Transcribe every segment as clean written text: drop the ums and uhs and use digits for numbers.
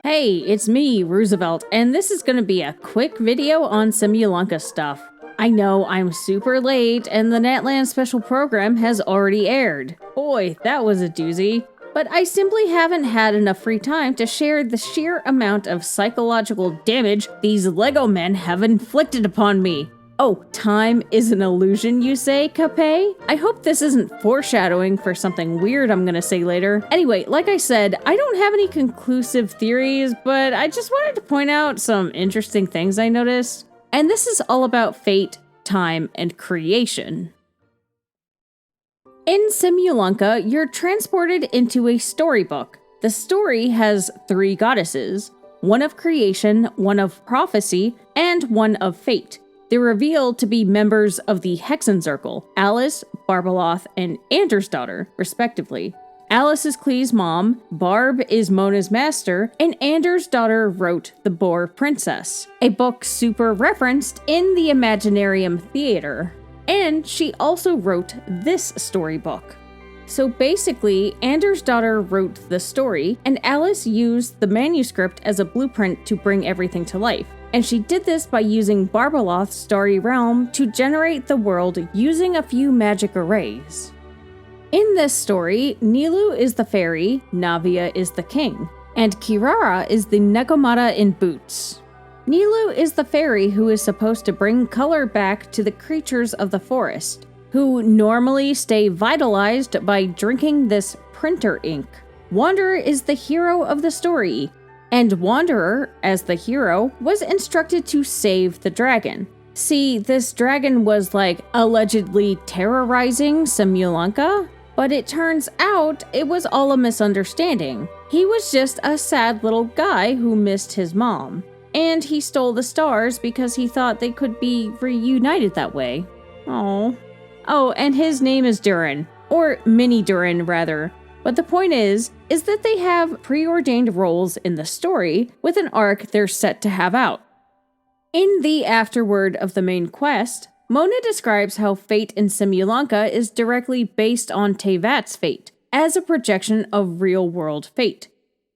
Hey, it's me, Roosevelt, and this is gonna be a quick video on Simulanka stuff. I know I'm super late and the Natland special program has already aired. Boy, that was a doozy. But I simply haven't had enough free time to share the sheer amount of psychological damage these Lego men have inflicted upon me. Oh, time is an illusion, you say, Kaeya? I hope this isn't foreshadowing for something weird I'm gonna say later. Anyway, like I said, I don't have any conclusive theories, but I just wanted to point out some interesting things I noticed. And this is all about fate, time, and creation. In Simulanka, you're transported into a storybook. The story has 3 goddesses, one of creation, one of prophecy, and one of fate. They're revealed to be members of the Hexenzirkel, Alice, Barbeloth, and Andersdotter, respectively. Alice is Klee's mom, Barb is Mona's master, and Andersdotter wrote The Boar Princess, a book super referenced in the Imaginarium Theater. And she also wrote this storybook. So basically, Andersdotter wrote the story, and Alice used the manuscript as a blueprint to bring everything to life. And she did this by using Barbeloth's starry realm to generate the world using a few magic arrays. In this story, Nilu is the fairy, Navia is the king, and Kirara is the Nekomata in boots. Nilu is the fairy who is supposed to bring color back to the creatures of the forest, who normally stay vitalized by drinking this printer ink. Wanderer is the hero of the story, and Wanderer, as the hero, was instructed to save the dragon. See, this dragon was allegedly terrorizing Simulanka, but it turns out it was all a misunderstanding. He was just a sad little guy who missed his mom. And he stole the stars because he thought they could be reunited that way. Oh, and his name is Durin, or Mini Durin rather. But the point is that they have preordained roles in the story with an arc they're set to have out. In the afterword of the main quest, Mona describes how fate in Simulanka is directly based on Teyvat's fate, as a projection of real-world fate.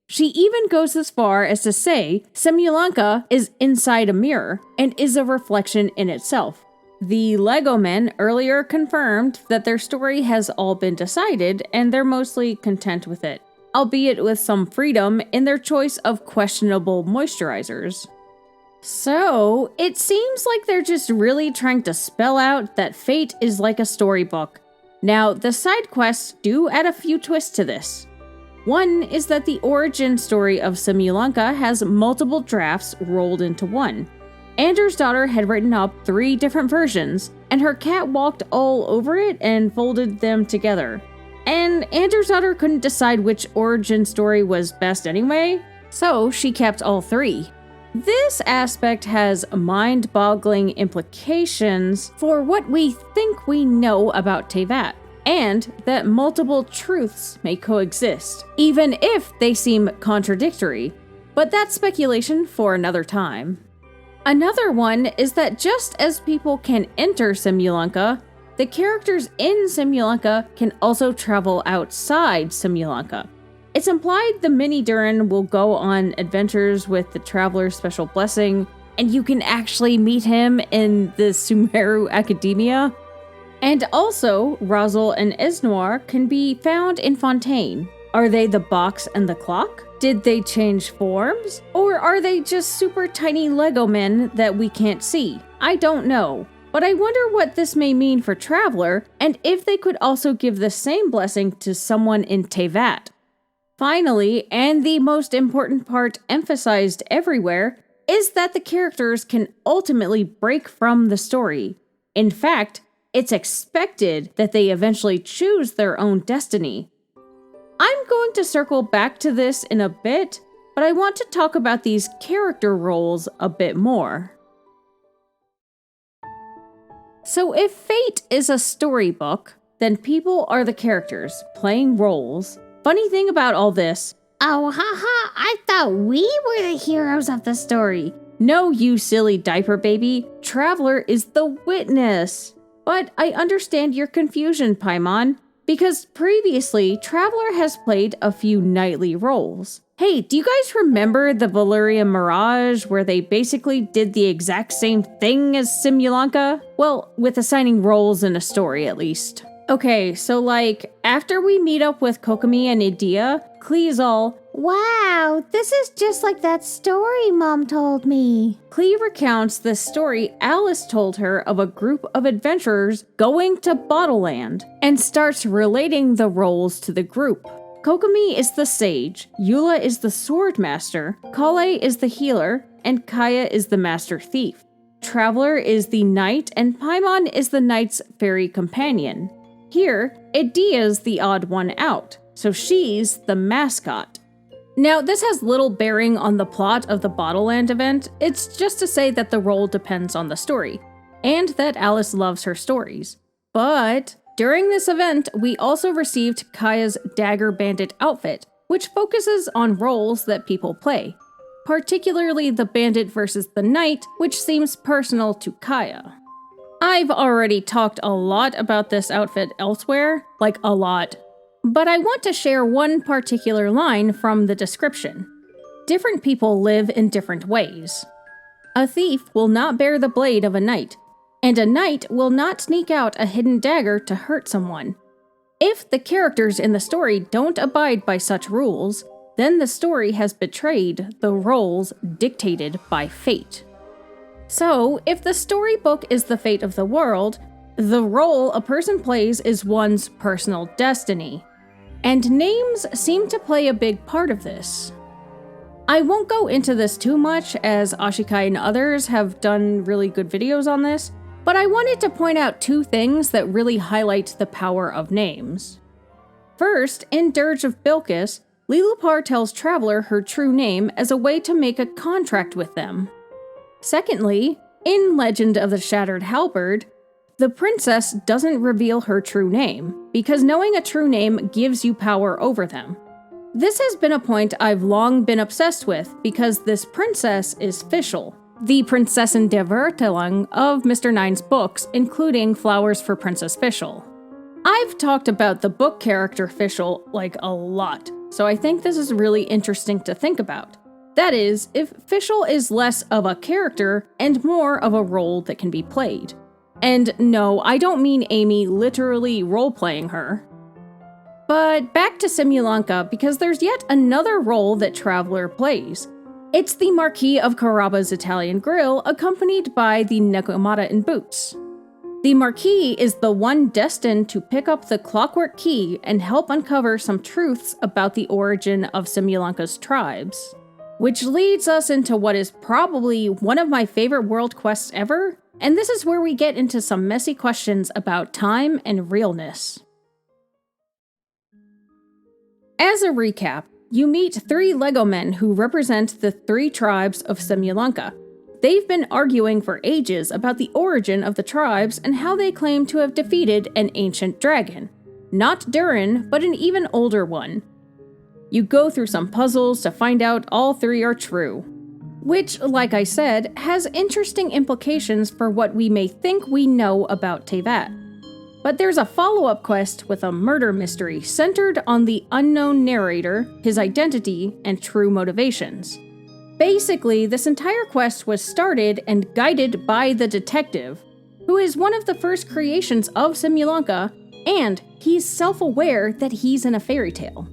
She even goes as far as to say Simulanka is inside a mirror and is a reflection in itself. The Lego men earlier confirmed that their story has all been decided and they're mostly content with it, albeit with some freedom in their choice of questionable moisturizers. So, it seems like they're just really trying to spell out that fate is like a storybook. Now, the side quests do add a few twists to this. One is that the origin story of Simulanka has multiple drafts rolled into one. Andersdotter had written up 3 different versions, and her cat walked all over it and folded them together. And Andersdotter couldn't decide which origin story was best anyway, so she kept all 3. This aspect has mind-boggling implications for what we think we know about Teyvat, and that multiple truths may coexist, even if they seem contradictory. But that's speculation for another time. Another one is that just as people can enter Simulanka, the characters in Simulanka can also travel outside Simulanka. It's implied the Mini Durin will go on adventures with the Traveler's Special Blessing, and you can actually meet him in the Sumeru Academia. And also, Razel and Esnoir can be found in Fontaine. Are they the box and the clock? Did they change forms? Or are they just super tiny Lego men that we can't see? I don't know. But I wonder what this may mean for Traveler, and if they could also give the same blessing to someone in Teyvat. Finally, and the most important part emphasized everywhere, is that the characters can ultimately break from the story. In fact, it's expected that they eventually choose their own destiny. I'm going to circle back to this in a bit, but I want to talk about these character roles a bit more. So if fate is a storybook, then people are the characters, playing roles. Funny thing about all this, oh haha, I thought we were the heroes of the story. No, you silly diaper baby, Traveler is the witness. But I understand your confusion, Paimon, because previously Traveler has played a few knightly roles. Hey, do you guys remember the Valyria Mirage where they basically did the exact same thing as Simulanka? Well, with assigning roles in a story at least. Okay, so after we meet up with Kokomi and Idea, Klee's all, Wow, this is just like that story Mom told me. Klee recounts the story Alice told her of a group of adventurers going to Bottleland, and starts relating the roles to the group. Kokomi is the sage, Eula is the sword master, Kale is the healer, and Kaeya is the master thief. Traveler is the knight, and Paimon is the knight's fairy companion. Here, Idea's the odd one out, so she's the mascot. Now, this has little bearing on the plot of the Bottleland event, it's just to say that the role depends on the story, and that Alice loves her stories. But during this event, we also received Kaeya's Dagger Bandit outfit, which focuses on roles that people play, particularly the bandit versus the knight, which seems personal to Kaeya. I've already talked a lot about this outfit elsewhere, like a lot, but I want to share one particular line from the description. Different people live in different ways. A thief will not bear the blade of a knight, and a knight will not sneak out a hidden dagger to hurt someone. If the characters in the story don't abide by such rules, then the story has betrayed the roles dictated by fate. So, if the storybook is the fate of the world, the role a person plays is one's personal destiny. And names seem to play a big part of this. I won't go into this too much, as Ashikai and others have done really good videos on this, but I wanted to point out two things that really highlight the power of names. First, in Dirge of Bilqis, Lilupar tells Traveler her true name as a way to make a contract with them. Secondly, in Legend of the Shattered Halberd, the princess doesn't reveal her true name, because knowing a true name gives you power over them. This has been a point I've long been obsessed with, because this princess is Fischl, the Prinzessin der Vertelung of Mr. Nine's books, including Flowers for Princess Fischl. I've talked about the book character Fischl a lot, so I think this is really interesting to think about. That is, if Fischl is less of a character and more of a role that can be played. And no, I don't mean Amy literally role-playing her. But back to Simulanka, because there's yet another role that Traveler plays. It's the Marquis of Caraba's Italian Grill, accompanied by the Nekomata in boots. The Marquis is the one destined to pick up the clockwork key and help uncover some truths about the origin of Simulanka's tribes. Which leads us into what is probably one of my favorite world quests ever, and this is where we get into some messy questions about time and realness. As a recap, you meet 3 Lego men who represent the 3 tribes of Simulanka. They've been arguing for ages about the origin of the tribes and how they claim to have defeated an ancient dragon. Not Durin, but an even older one. You go through some puzzles to find out all 3 are true. Which, like I said, has interesting implications for what we may think we know about Teyvat. But there's a follow-up quest with a murder mystery centered on the unknown narrator, his identity, and true motivations. Basically, this entire quest was started and guided by the detective, who is one of the first creations of Simulanka, and he's self-aware that he's in a fairy tale.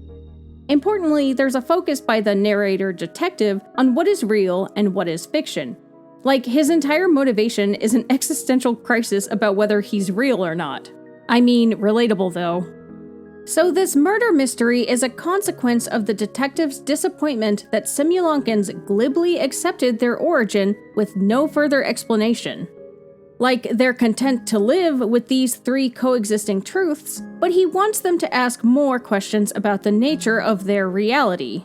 Importantly, there's a focus by the narrator detective on what is real and what is fiction. His entire motivation is an existential crisis about whether he's real or not. I mean, relatable though. So this murder mystery is a consequence of the detective's disappointment that Simulankans glibly accepted their origin with no further explanation. They're content to live with these 3 coexisting truths, but he wants them to ask more questions about the nature of their reality.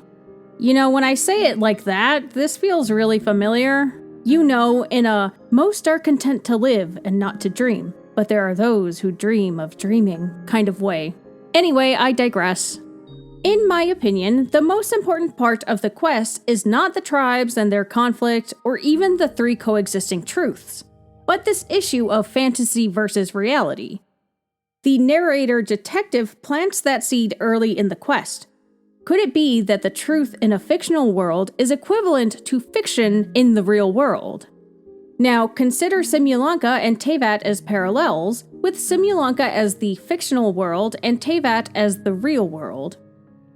You know, when I say it like that, this feels really familiar. You know, in a most are content to live and not to dream, but there are those who dream of dreaming kind of way. Anyway, I digress. In my opinion, the most important part of the quest is not the tribes and their conflict, or even the 3 coexisting truths, but this issue of fantasy versus reality. The narrator detective plants that seed early in the quest. Could it be that the truth in a fictional world is equivalent to fiction in the real world? Now, consider Simulanka and Teyvat as parallels, with Simulanka as the fictional world and Teyvat as the real world.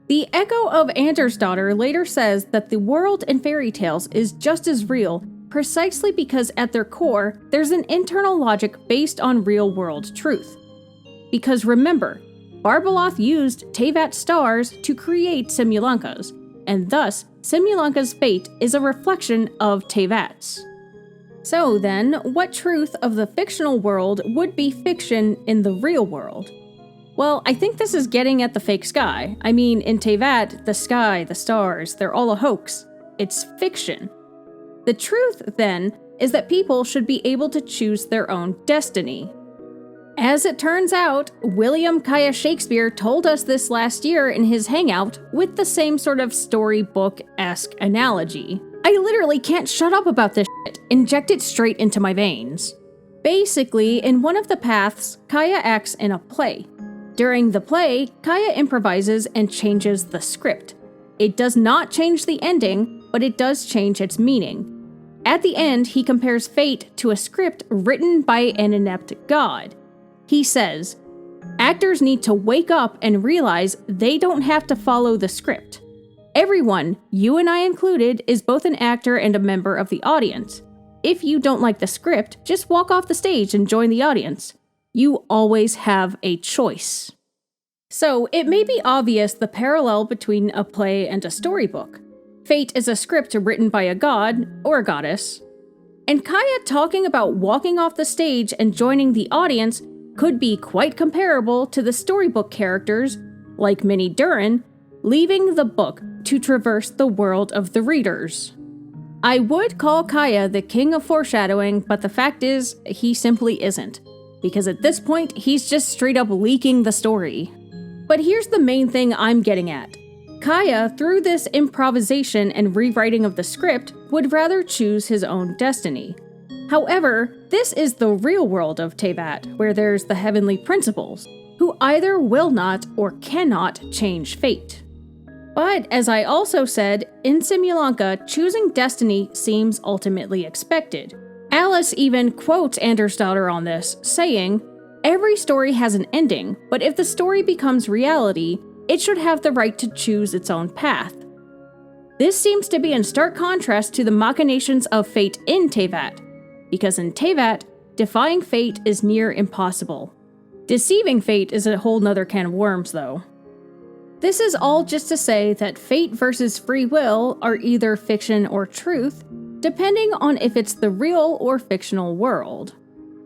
The Echo of Andersdotter later says that the world in fairy tales is just as real, precisely because at their core, there's an internal logic based on real-world truth. Because remember, Barbeloth used Teyvat's stars to create Simulanka's, and thus, Simulanka's fate is a reflection of Teyvat's. So then, what truth of the fictional world would be fiction in the real world? Well, I think this is getting at the fake sky. I mean, in Teyvat, the sky, the stars, they're all a hoax. It's fiction. The truth, then, is that people should be able to choose their own destiny. As it turns out, William Kaeya Shakespeare told us this last year in his Hangout with the same sort of storybook-esque analogy. I literally can't shut up about this shit. Inject it straight into my veins. Basically, in one of the paths, Kaeya acts in a play. During the play, Kaeya improvises and changes the script. It does not change the ending, but it does change its meaning. At the end, he compares fate to a script written by an inept god. He says, actors need to wake up and realize they don't have to follow the script. Everyone, you and I included, is both an actor and a member of the audience. If you don't like the script, just walk off the stage and join the audience. You always have a choice. So, it may be obvious the parallel between a play and a storybook. Fate is a script written by a god, or a goddess. And Kaeya talking about walking off the stage and joining the audience could be quite comparable to the storybook characters, like Minnie Durin, leaving the book to traverse the world of the readers. I would call Kaeya the king of foreshadowing, but the fact is, he simply isn't. Because at this point, he's just straight up leaking the story. But here's the main thing I'm getting at. Kaeya, through this improvisation and rewriting of the script, would rather choose his own destiny. However, this is the real world of Teyvat, where there's the heavenly principles, who either will not or cannot change fate. But, as I also said, in Simulanka, choosing destiny seems ultimately expected. Alice even quotes Andersdotter on this, saying, "Every story has an ending, but if the story becomes reality, it should have the right to choose its own path." This seems to be in stark contrast to the machinations of fate in Teyvat, because in Teyvat, defying fate is near impossible. Deceiving fate is a whole nother can of worms, though. This is all just to say that fate versus free will are either fiction or truth, depending on if it's the real or fictional world.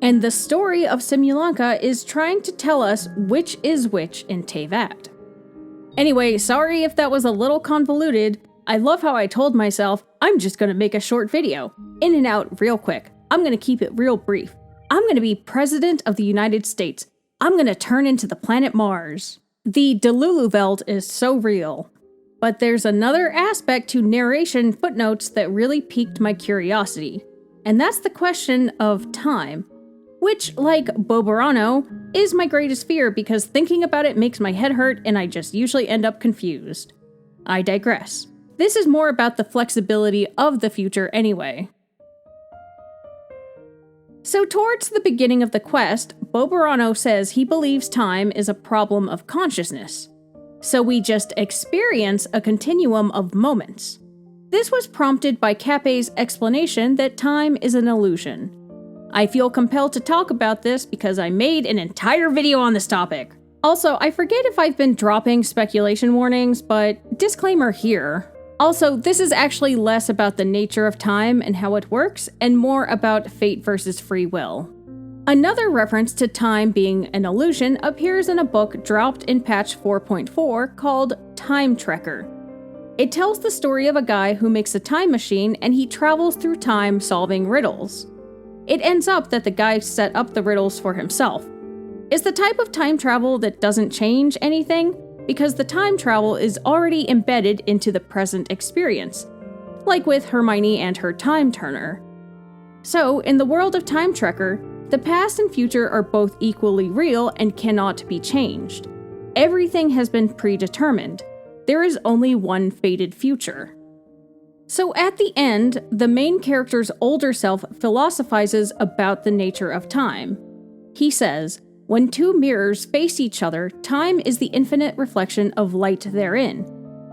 And the story of Simulanka is trying to tell us which is which in Teyvat. Anyway, sorry if that was a little convoluted. I love how I told myself, I'm just gonna make a short video. In and out real quick. I'm gonna keep it real brief. I'm gonna be President of the United States. I'm gonna turn into the planet Mars. The Delulu-Veld is so real. But there's another aspect to Narration Footnotes that really piqued my curiosity. And that's the question of time. Which, like Boborano, is my greatest fear because thinking about it makes my head hurt and I just usually end up confused. I digress. This is more about the flexibility of the future anyway. So towards the beginning of the quest, Boborano says he believes time is a problem of consciousness. So we just experience a continuum of moments. This was prompted by Cappe's explanation that time is an illusion. I feel compelled to talk about this because I made an entire video on this topic. Also, I forget if I've been dropping speculation warnings, but disclaimer here. Also, this is actually less about the nature of time and how it works, and more about fate versus free will. Another reference to time being an illusion appears in a book dropped in patch 4.4 called Time Trekker. It tells the story of a guy who makes a time machine and he travels through time solving riddles. It ends up that the guy set up the riddles for himself. It's the type of time travel that doesn't change anything, because the time travel is already embedded into the present experience, like with Hermione and her time turner. So, in the world of Time Trekker, the past and future are both equally real and cannot be changed. Everything has been predetermined. There is only one fated future. So at the end, the main character's older self philosophizes about the nature of time. He says, "When two mirrors face each other, time is the infinite reflection of light therein.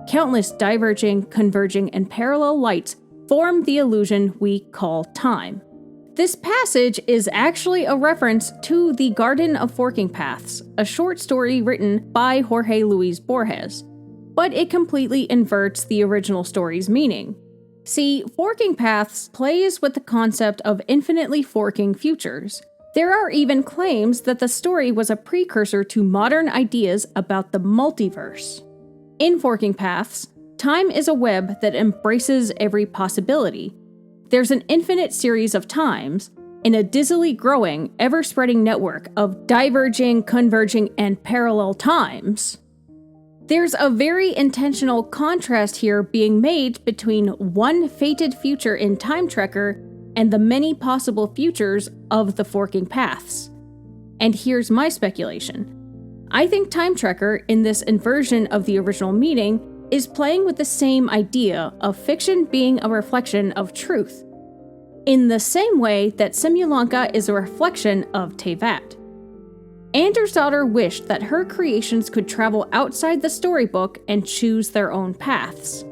Countless diverging, converging, and parallel lights form the illusion we call time." This passage is actually a reference to The Garden of Forking Paths, a short story written by Jorge Luis Borges, but it completely inverts the original story's meaning. See, Forking Paths plays with the concept of infinitely forking futures. There are even claims that the story was a precursor to modern ideas about the multiverse. In Forking Paths, time is a web that embraces every possibility. There's an infinite series of times, in a dizzily growing, ever-spreading network of diverging, converging, and parallel times. There's a very intentional contrast here being made between one fated future in Time Trekker and the many possible futures of the Forking Paths. And here's my speculation. I think Time Trekker, in this inversion of the original meaning, is playing with the same idea of fiction being a reflection of truth, in the same way that Simulanka is a reflection of Teyvat. Andersdotter wished that her creations could travel outside the storybook and choose their own paths.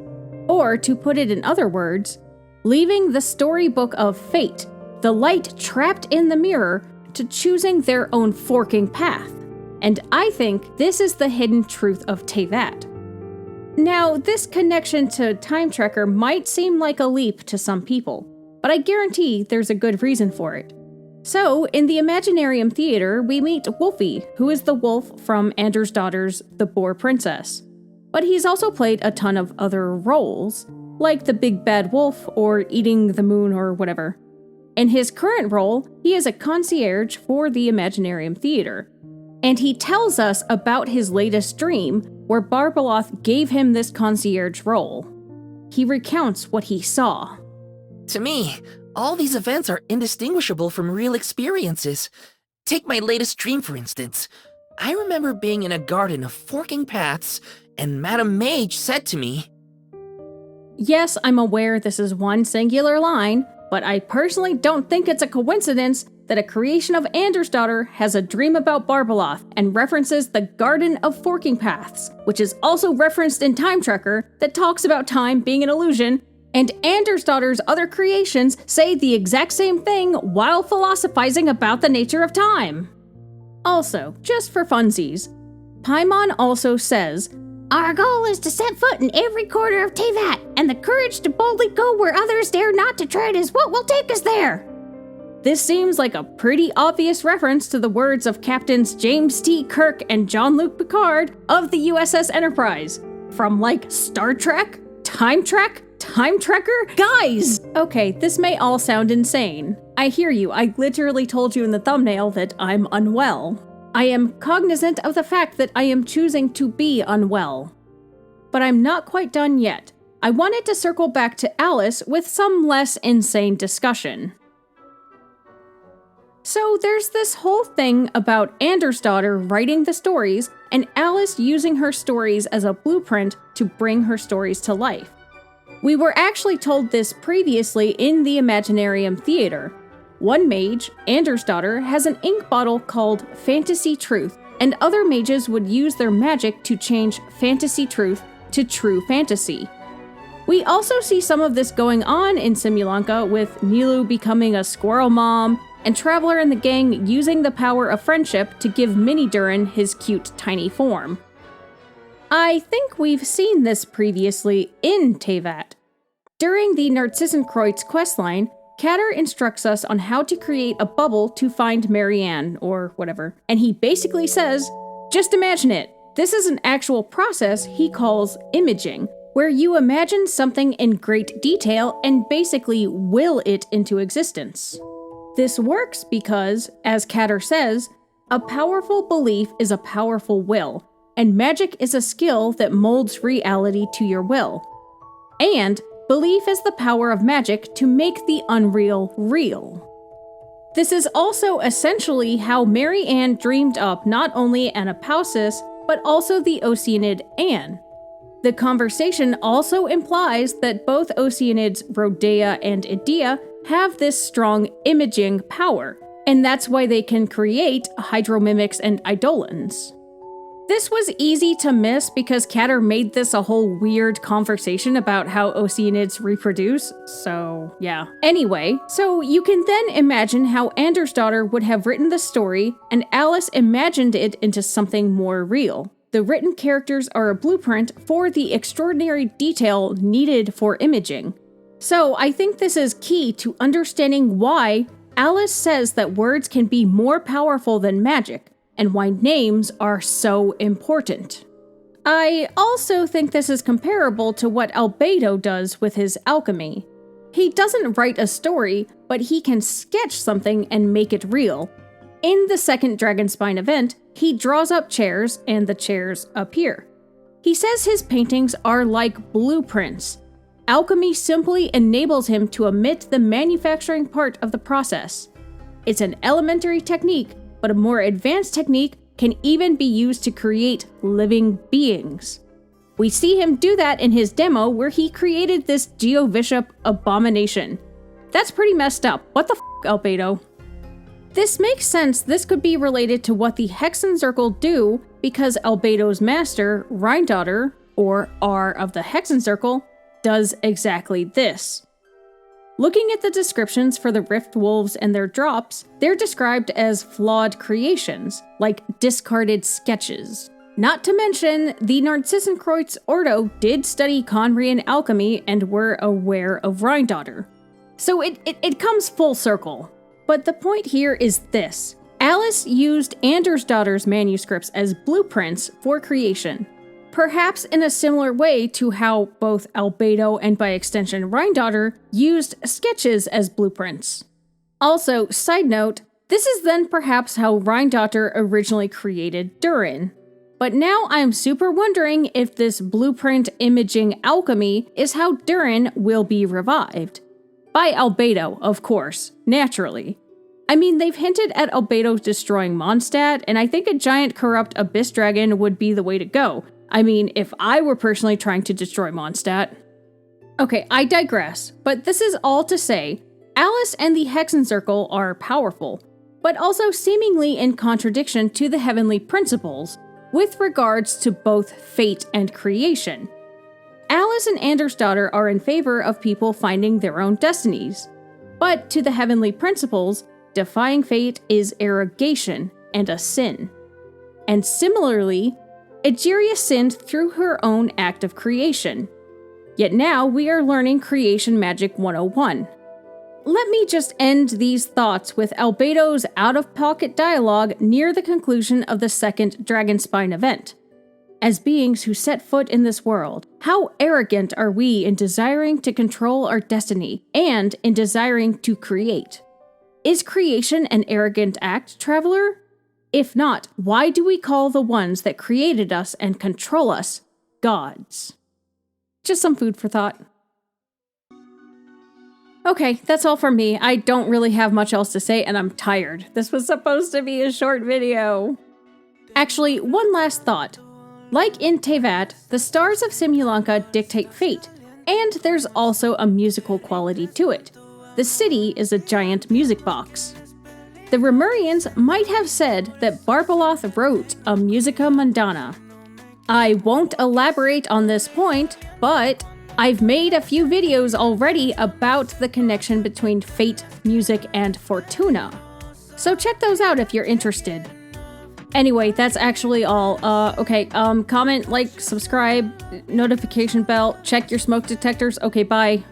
Or, to put it in other words, leaving the storybook of fate, the light trapped in the mirror, to choosing their own forking path. And I think this is the hidden truth of Teyvat. Now, this connection to Time Trekker might seem like a leap to some people, but I guarantee there's a good reason for it. So, in the Imaginarium Theater, we meet Wolfie, who is the wolf from Andersdotter's The Boar Princess. But he's also played a ton of other roles, like the Big Bad Wolf or Eating the Moon or whatever. In his current role, he is a concierge for the Imaginarium Theater. And he tells us about his latest dream, where Barbeloth gave him this concierge role. He recounts what he saw. To me, all these events are indistinguishable from real experiences. Take my latest dream, for instance. I remember being in a garden of forking paths, and Madame Mage said to me, Yes, I'm aware this is one singular line, but I personally don't think it's a coincidence that a creation of Andersdotter has a dream about Barbeloth and references the Garden of Forking Paths, which is also referenced in Time Trekker that talks about time being an illusion, and Andersdotter's other creations say the exact same thing while philosophizing about the nature of time. Also, just for funsies, Paimon also says, Our goal is to set foot in every corner of Teyvat, and the courage to boldly go where others dare not to tread is what will take us there. This seems like a pretty obvious reference to the words of Captains James T. Kirk and Jean-Luc Picard of the USS Enterprise. From like Star Trek? Time Trek? Time Trekker? Guys! Okay, this may all sound insane. I hear you, I literally told you in the thumbnail that I'm unwell. I am cognizant of the fact that I am choosing to be unwell. But I'm not quite done yet. I wanted to circle back to Alice with some less insane discussion. So there's this whole thing about Andersdotter writing the stories and Alice using her stories as a blueprint to bring her stories to life. We were actually told this previously in the Imaginarium Theater. One mage, Andersdotter, has an ink bottle called Fantasy Truth, and other mages would use their magic to change Fantasy Truth to True Fantasy. We also see some of this going on in Simulanka, with Nilou becoming a squirrel mom, and Traveler and the gang using the power of friendship to give Mini-Durin his cute tiny form. I think we've seen this previously in Teyvat. During the Narzissenkreuz questline, Katter instructs us on how to create a bubble to find Marianne, or whatever, and he basically says, just imagine it. This is an actual process he calls imaging, where you imagine something in great detail and basically will it into existence. This works because, as Katter says, a powerful belief is a powerful will, and magic is a skill that molds reality to your will. And belief is the power of magic to make the unreal real. This is also essentially how Mary Ann dreamed up not only Anapausis, but also the Oceanid Anne. The conversation also implies that both Oceanids, Rodea and Idea, have this strong imaging power, and that's why they can create hydromimics and eidolons. This was easy to miss because Catter made this a whole weird conversation about how Oceanids reproduce, so yeah. Anyway, so you can then imagine how Andersdotter would have written the story, and Alice imagined it into something more real. The written characters are a blueprint for the extraordinary detail needed for imaging. So I think this is key to understanding why Alice says that words can be more powerful than magic, and why names are so important. I also think this is comparable to what Albedo does with his alchemy. He doesn't write a story, but he can sketch something and make it real. In the second Dragonspine event, he draws up chairs, and the chairs appear. He says his paintings are like blueprints. Alchemy simply enables him to omit the manufacturing part of the process. It's an elementary technique, but a more advanced technique can even be used to create living beings. We see him do that in his demo where he created this Geovishap abomination. That's pretty messed up. What the f***, Albedo? This makes sense. This could be related to what the Hexenzirkel do because Albedo's master, Rheindotter, or R of the Hexenzirkel, does exactly this. Looking at the descriptions for the Rift Wolves and their drops, they're described as flawed creations, like discarded sketches. Not to mention, the Narzissenkreuz Ordo did study Conrian alchemy and were aware of Rheindotter. So it comes full circle. But the point here is this. Alice used Andersdotter's manuscripts as blueprints for creation. Perhaps in a similar way to how both Albedo and by extension Rheindotter used sketches as blueprints. Also, side note, this is then perhaps how Rheindotter originally created Durin. But now I'm super wondering if this blueprint imaging alchemy is how Durin will be revived. By Albedo, of course, naturally. I mean, they've hinted at Albedo destroying Mondstadt, and I think a giant corrupt abyss dragon would be the way to go. I mean, if I were personally trying to destroy Mondstadt. Okay, I digress, but this is all to say, Alice and the Hexenzirkel are powerful, but also seemingly in contradiction to the heavenly principles, with regards to both fate and creation. Alice and Andersdotter are in favor of people finding their own destinies, but to the heavenly principles, defying fate is arrogation and a sin. And similarly, Egeria sinned through her own act of creation. Yet now we are learning Creation Magic 101. Let me just end these thoughts with Albedo's out-of-pocket dialogue near the conclusion of the second Dragonspine event. As beings who set foot in this world, how arrogant are we in desiring to control our destiny and in desiring to create? Is creation an arrogant act, traveler? If not, why do we call the ones that created us and control us gods? Just some food for thought. Okay, that's all from me. I don't really have much else to say, and I'm tired. This was supposed to be a short video. Actually, one last thought. Like in Teyvat, the stars of Simulanka dictate fate, and there's also a musical quality to it. The city is a giant music box. The Remurians might have said that Barbeloth wrote a Musica Mundana. I won't elaborate on this point, but I've made a few videos already about the connection between fate, music, and fortuna. So check those out if you're interested. Anyway, that's actually all. Comment, like, subscribe, notification bell, check your smoke detectors. Okay, bye.